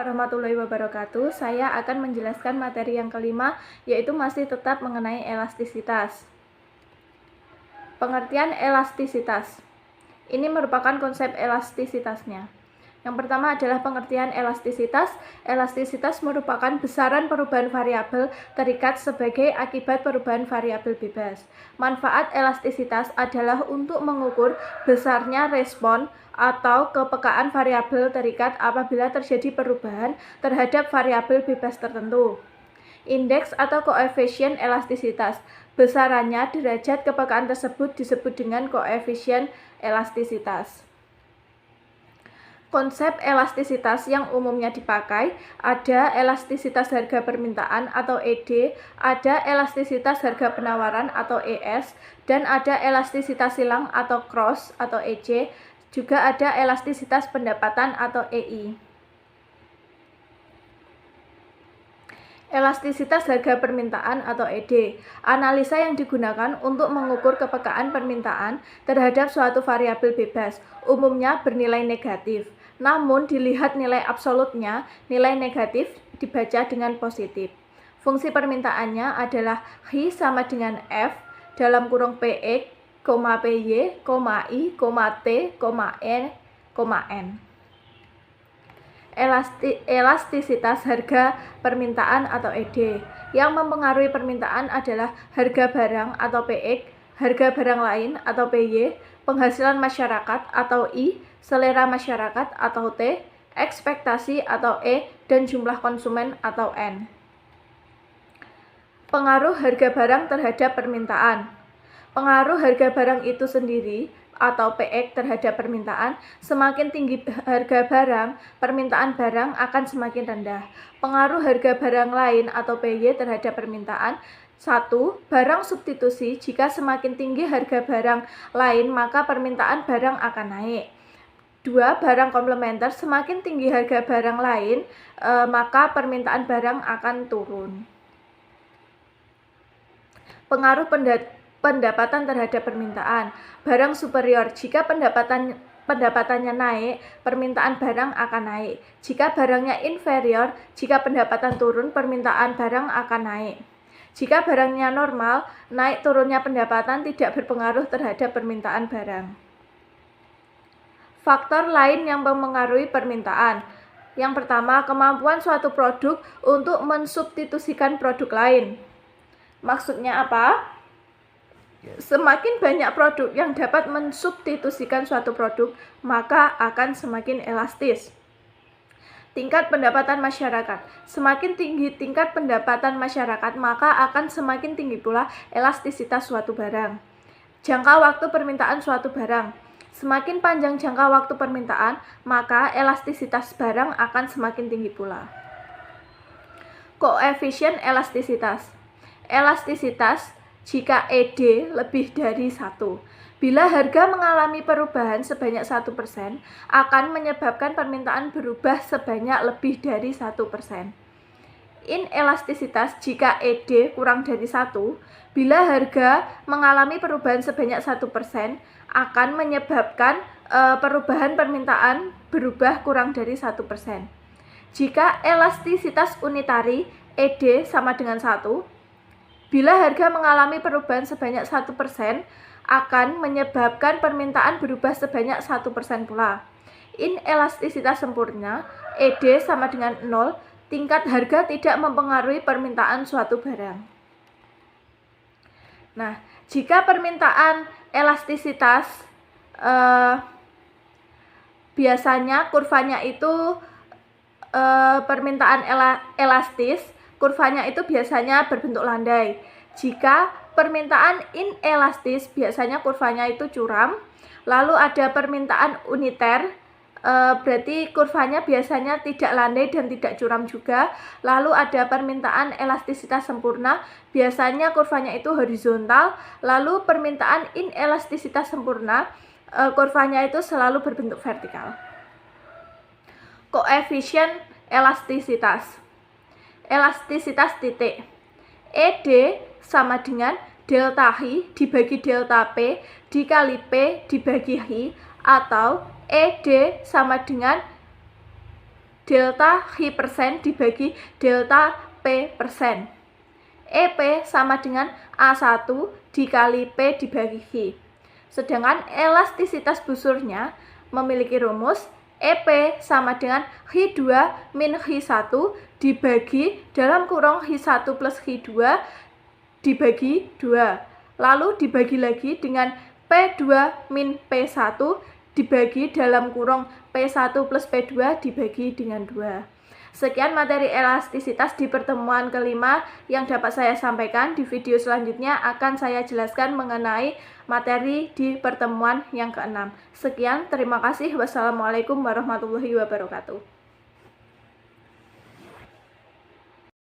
warahmatullahi wabarakatuh. Saya akan menjelaskan materi yang kelima, yaitu masih tetap mengenai elastisitas. Pengertian elastisitas. Ini merupakan konsep elastisitasnya. Yang pertama adalah pengertian elastisitas. Elastisitas merupakan besaran perubahan variabel terikat sebagai akibat perubahan variabel bebas. Manfaat elastisitas adalah untuk mengukur besarnya respon atau kepekaan variabel terikat apabila terjadi perubahan terhadap variabel bebas tertentu. Indeks atau koefisien elastisitas. Besarannya derajat kepekaan tersebut disebut dengan koefisien elastisitas. Konsep elastisitas yang umumnya dipakai ada elastisitas harga permintaan atau ED, ada elastisitas harga penawaran atau ES, dan ada elastisitas silang atau cross atau EC, juga ada elastisitas pendapatan atau EI. Elastisitas harga permintaan atau ED, analisa yang digunakan untuk mengukur kepekaan permintaan terhadap suatu variabel bebas, umumnya bernilai negatif. Namun dilihat nilai absolutnya, nilai negatif dibaca dengan positif. Fungsi permintaannya adalah H sama dengan F dalam kurung PX, PY, I, T, N. Elastisitas harga permintaan atau ED. Yang mempengaruhi permintaan adalah harga barang atau PX, harga barang lain atau PY, penghasilan masyarakat atau I, selera masyarakat atau T, ekspektasi atau E, dan jumlah konsumen atau N. Pengaruh harga barang terhadap permintaan. Pengaruh harga barang itu sendiri atau PX terhadap permintaan, semakin tinggi harga barang, permintaan barang akan semakin rendah. Pengaruh harga barang lain atau PY terhadap permintaan. 1. Barang substitusi. Jika semakin tinggi harga barang lain, maka permintaan barang akan naik. 2. Barang komplementer. Semakin tinggi harga barang lain, maka permintaan barang akan turun. Pengaruh pendapatan terhadap permintaan. Barang superior. Jika pendapatannya naik, permintaan barang akan naik. Jika barangnya inferior, jika pendapatan turun, permintaan barang akan naik. Jika barangnya normal, naik turunnya pendapatan tidak berpengaruh terhadap permintaan barang. Faktor lain yang mempengaruhi permintaan. Yang pertama, kemampuan suatu produk untuk mensubstitusikan produk lain. Maksudnya apa? Semakin banyak produk yang dapat mensubstitusikan suatu produk, maka akan semakin elastis. Tingkat pendapatan masyarakat. Semakin tinggi tingkat pendapatan masyarakat, maka akan semakin tinggi pula elastisitas suatu barang. Jangka waktu permintaan suatu barang. Semakin panjang jangka waktu permintaan, maka elastisitas barang akan semakin tinggi pula. Koefisien elastisitas. Elastisitas jika ED lebih dari 1. Bila harga mengalami perubahan sebanyak 1%, akan menyebabkan permintaan berubah sebanyak lebih dari 1%. Inelastisitas jika ED kurang dari 1. Bila harga mengalami perubahan sebanyak 1%, akan menyebabkan perubahan permintaan berubah kurang dari 1%. Jika elastisitas unitari ED sama dengan 1, bila harga mengalami perubahan sebanyak 1%, akan menyebabkan permintaan berubah sebanyak 1% pula. Inelastisitas sempurna, ED sama dengan 0, tingkat harga tidak mempengaruhi permintaan suatu barang. Nah, jika permintaan elastisitas, biasanya kurvanya itu permintaan elastis, kurvanya itu biasanya berbentuk landai. Jika permintaan inelastis, biasanya kurvanya itu curam. Lalu ada permintaan uniter, berarti kurvanya biasanya tidak landai dan tidak curam juga. Lalu ada permintaan elastisitas sempurna, biasanya kurvanya itu horizontal. Lalu permintaan inelastisitas sempurna, kurvanya itu selalu berbentuk vertikal. Koefisien elastisitas. Elastisitas titik. ED sama dengan delta H dibagi delta P dikali P dibagi H, atau ED sama dengan delta Hi persen dibagi delta P persen. EP sama dengan A1 dikali P dibagi Hi. Sedangkan elastisitas busurnya memiliki rumus EP sama dengan Hi2 min Hi1 dibagi dalam kurung Hi1 plus Hi2 dibagi 2. Lalu dibagi lagi dengan P2 min P1 dibagi dalam kurung P1 plus P2 dibagi dengan 2. Sekian materi elastisitas di pertemuan kelima yang dapat saya sampaikan. Di video selanjutnya akan saya jelaskan mengenai materi di pertemuan yang keenam. Sekian, terima kasih. Wassalamualaikum warahmatullahi wabarakatuh.